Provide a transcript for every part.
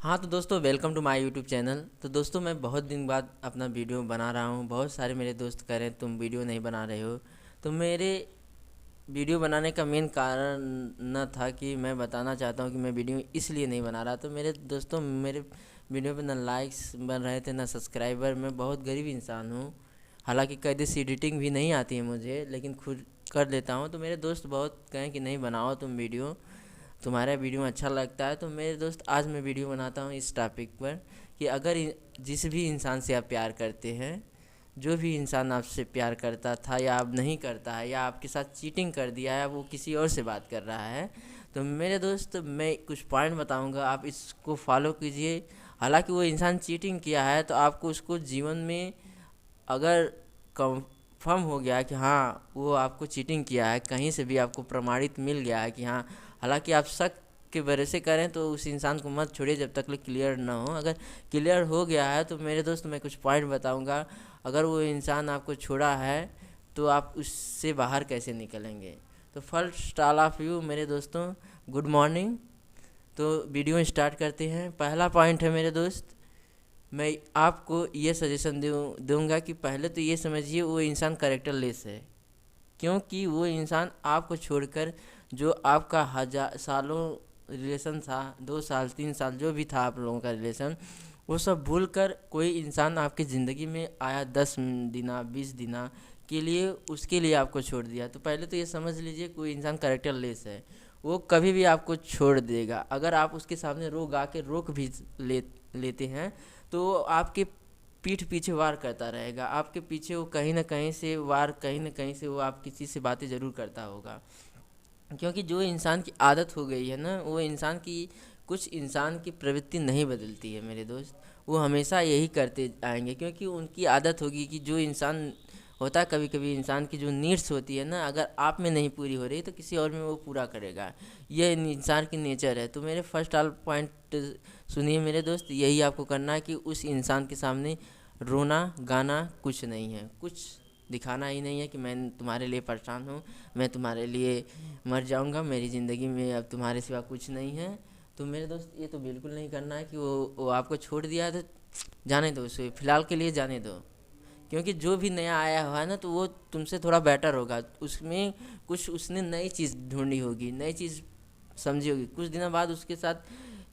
हाँ तो दोस्तों, welcome to my YouTube channel. तो दोस्तों, मैं बहुत दिन बाद अपना वीडियो बना रहा हूँ। बहुत सारे मेरे दोस्त कह रहे हैं तुम वीडियो नहीं बना रहे हो। तो मेरे वीडियो बनाने का मेन कारण न था कि मैं बताना चाहता हूँ कि मैं वीडियो इसलिए नहीं बना रहा। तो मेरे दोस्तों, मेरे वीडियो पे ना लाइक्स बन रहे थे ना सब्सक्राइबर। मैं बहुत गरीब इंसान हूँ। हालांकि कैसे से एडिटिंग भी नहीं आती है मुझे, लेकिन खुद कर लेता हूँ। तो मेरे दोस्त बहुत कहें कि नहीं बनाओ तुम वीडियो, तुम्हारा वीडियो अच्छा लगता है। तो मेरे दोस्त, आज मैं वीडियो बनाता हूँ इस टॉपिक पर कि अगर जिस भी इंसान से आप प्यार करते हैं, जो भी इंसान आपसे प्यार करता था या अब नहीं करता है, या आपके साथ चीटिंग कर दिया है, वो किसी और से बात कर रहा है, तो मेरे दोस्त मैं कुछ पॉइंट बताऊंगा, आप इसको फॉलो कीजिए। हालांकि वो इंसान चीटिंग किया है तो आपको उसको जीवन में, अगर कंफर्म हो गया कि हाँ वो आपको चीटिंग किया है, कहीं से भी आपको प्रमाणित मिल गया है कि हाँ, हालांकि आप शक के भरोसे करें तो उस इंसान को मत छोड़िए जब तक क्लियर ना हो। अगर क्लियर हो गया है तो मेरे दोस्त मैं कुछ पॉइंट बताऊंगा। अगर वो इंसान आपको छोड़ा है तो आप उससे बाहर कैसे निकलेंगे। तो फर्स्ट ऑल ऑफ यू मेरे दोस्तों, गुड मॉर्निंग। तो वीडियो स्टार्ट करते हैं। पहला पॉइंट है मेरे दोस्त, मैं आपको ये सजेशन दूंगा कि पहले तो ये समझिए वो इंसान करेक्टर लेस है। क्योंकि वो इंसान आपको छोड़कर, जो आपका हजार सालों रिलेशन था, 2 साल 3 साल जो भी था आप लोगों का रिलेशन, वो सब भूल कर कोई इंसान आपकी ज़िंदगी में आया 10 दिना 20 दिना के लिए, उसके लिए आपको छोड़ दिया। तो पहले तो ये समझ लीजिए कोई इंसान करेक्टर लेस है। वो कभी भी आपको छोड़ देगा। अगर आप उसके सामने रोक भी लेते हैं तो वो आपके पीठ पीछे वार करता रहेगा। आपके पीछे वो कहीं ना कहीं से वार, कहीं ना कहीं से वो आप किसी से बातें ज़रूर करता होगा। क्योंकि जो इंसान की आदत हो गई है ना, वो इंसान की, कुछ इंसान की प्रवृत्ति नहीं बदलती है मेरे दोस्त। वो हमेशा यही करते आएंगे क्योंकि उनकी आदत होगी कि जो इंसान होता है, कभी कभी इंसान की जो नीड्स होती है ना, अगर आप में नहीं पूरी हो रही तो किसी और में वो पूरा करेगा। यह इंसान की नेचर है। तो मेरे फर्स्ट ऑल पॉइंट सुनिए मेरे दोस्त, यही आपको करना है कि उस इंसान के सामने रोना गाना कुछ नहीं है, कुछ दिखाना ही नहीं है कि मैं तुम्हारे लिए परेशान हूँ, मैं तुम्हारे लिए मर जाऊंगा, मेरी ज़िंदगी में अब तुम्हारे सिवा कुछ नहीं है। तो मेरे दोस्त, ये तो बिल्कुल नहीं करना है कि वो आपको छोड़ दिया है तो जाने दो उसे, फ़िलहाल के लिए जाने दो। क्योंकि जो भी नया आया हुआ है ना, तो वो तुमसे थोड़ा बेटर होगा। उसमें कुछ उसने नई चीज़ ढूंढी होगी, नई चीज़ समझी होगी। कुछ दिनों बाद उसके साथ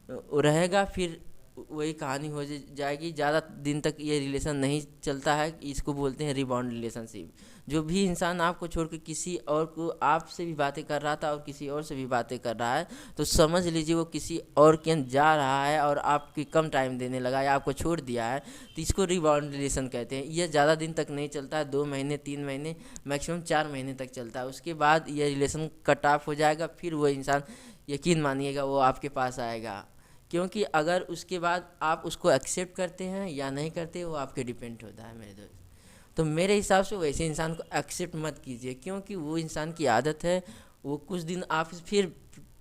वो रहेगा, फिर वही कहानी हो जाएगी। ज़्यादा दिन तक ये रिलेशन नहीं चलता है, इसको बोलते हैं रिबाउंड रिलेशनशिप। जो भी इंसान आपको छोड़ के किसी और को, आपसे भी बातें कर रहा था और किसी और से भी बातें कर रहा है, तो समझ लीजिए वो किसी और के यहाँ जा रहा है और आपकी कम टाइम देने लगा या आपको छोड़ दिया है। तो इसको रिबाउंड रिलेशन कहते हैं। ये ज़्यादा दिन तक नहीं चलता है, 2 महीने 3 महीने, मैक्सिमम 4 महीने तक चलता है। उसके बाद ये रिलेशन कट ऑफ हो जाएगा। फिर वो इंसान, यकीन मानिएगा, वो आपके पास आएगा। क्योंकि अगर उसके बाद आप उसको एक्सेप्ट करते हैं या नहीं करते, वो आपके डिपेंड होता है मेरे दोस्त। तो मेरे हिसाब से वैसे इंसान को एक्सेप्ट मत कीजिए, क्योंकि वो इंसान की आदत है। वो कुछ दिन आप फिर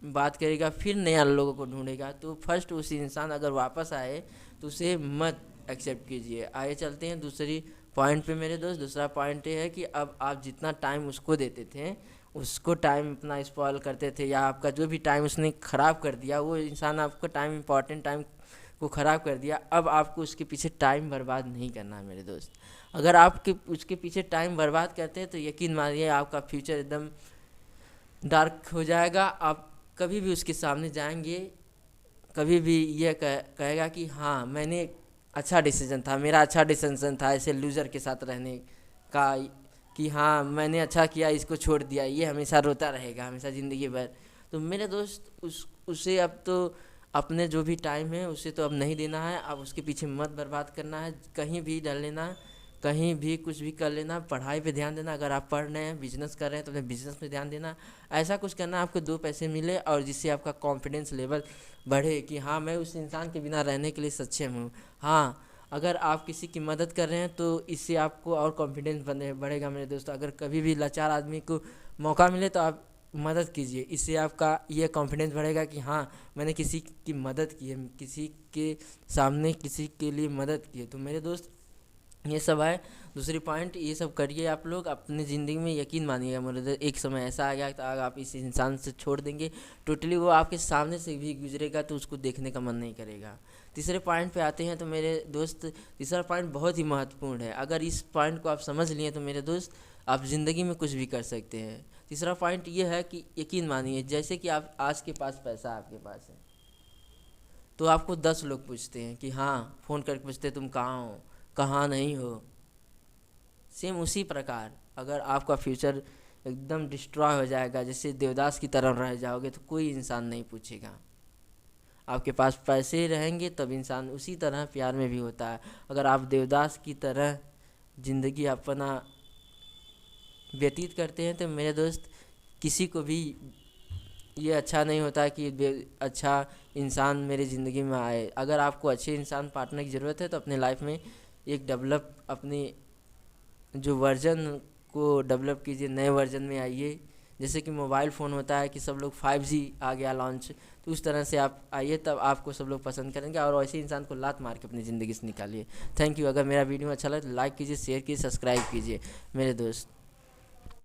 बात करेगा, फिर नया लोगों को ढूंढेगा। तो फर्स्ट उस इंसान अगर वापस आए तो उसे मत एक्सेप्ट कीजिए। आगे चलते हैं दूसरी पॉइंट पे मेरे दोस्त। दूसरा पॉइंट ये है कि अब आप जितना टाइम उसको देते थे, उसको टाइम अपना स्पॉइल करते थे, या आपका जो भी टाइम उसने ख़राब कर दिया, वो इंसान आपका टाइम, इंपॉर्टेंट टाइम को ख़राब कर दिया। अब आपको उसके पीछे टाइम बर्बाद नहीं करना है मेरे दोस्त। अगर आपके उसके पीछे टाइम बर्बाद करते हैं तो यकीन मानिए आपका फ्यूचर एकदम डार्क हो जाएगा। आप कभी भी उसके सामने जाएंगे, कभी भी ये कहेगा कि हाँ मैंने, अच्छा डिसीजन था मेरा, अच्छा डिसीजन था ऐसे लूज़र के साथ रहने का, कि हाँ मैंने अच्छा किया, इसको छोड़ दिया। ये हमेशा रोता रहेगा, हमेशा ज़िंदगी भर। तो मेरे दोस्त, उसे अब तो अपने जो भी टाइम है उसे तो अब नहीं देना है। अब उसके पीछे मत बर्बाद करना है, कहीं भी डर लेना, कहीं भी कुछ भी कर लेना। पढ़ाई पे ध्यान देना, अगर आप पढ़ रहे हैं, बिजनेस कर रहे हैं तो अपने बिजनेस पे ध्यान देना। ऐसा कुछ करना आपको 2 पैसे मिले और जिससे आपका कॉन्फिडेंस लेवल बढ़े कि हाँ मैं उस इंसान के बिना रहने के लिए सक्षम हूँ। हाँ, अगर आप किसी की मदद कर रहे हैं तो इससे आपको और कॉन्फिडेंस बढ़ेगा मेरे दोस्तों। अगर कभी भी लाचार आदमी को मौका मिले तो आप मदद कीजिए, इससे आपका ये कॉन्फिडेंस बढ़ेगा कि हाँ मैंने किसी की मदद की है, किसी के सामने किसी के लिए मदद की है। तो मेरे दोस्त, ये सब है। दूसरी पॉइंट, ये सब करिए आप लोग अपनी ज़िंदगी में, यकीन मानिएगा मुझे, एक समय ऐसा आ गया तो अगर आप इस इंसान से छोड़ देंगे टोटली, वो आपके सामने से भी गुजरेगा तो उसको देखने का मन नहीं करेगा। तीसरे पॉइंट पे आते हैं तो मेरे दोस्त, तीसरा पॉइंट बहुत ही महत्वपूर्ण है। अगर इस पॉइंट को आप समझ लिए तो मेरे दोस्त, आप ज़िंदगी में कुछ भी कर सकते हैं। तीसरा पॉइंट ये है कि यकीन मानिए, जैसे कि आप आज के पास पैसा आपके पास है तो आपको 10 लोग पूछते हैं कि हाँ, फ़ोन करके पूछते हैं तुम कहाँ हो, कहाँ नहीं हो। सेम उसी प्रकार अगर आपका फ्यूचर एकदम डिस्ट्रॉय हो जाएगा, जैसे देवदास की तरह रह जाओगे, तो कोई इंसान नहीं पूछेगा। आपके पास पैसे रहेंगे तब इंसान उसी तरह प्यार में भी होता है। अगर आप देवदास की तरह ज़िंदगी अपना व्यतीत करते हैं तो मेरे दोस्त, किसी को भी ये अच्छा नहीं होता कि अच्छा इंसान मेरी ज़िंदगी में आए। अगर आपको अच्छे इंसान पार्टनर की ज़रूरत है तो अपने लाइफ में एक डेवलप, अपनी जो वर्जन को डेवलप कीजिए, नए वर्जन में आइए। जैसे कि मोबाइल फ़ोन होता है कि सब लोग 5G आ गया लॉन्च, तो उस तरह से आप आइए, तब आपको सब लोग पसंद करेंगे। और ऐसे इंसान को लात मार के अपनी ज़िंदगी से निकालिए। Thank you. अगर मेरा वीडियो अच्छा लगे तो लाइक कीजिए, शेयर कीजिए, सब्सक्राइब कीजिए मेरे दोस्त।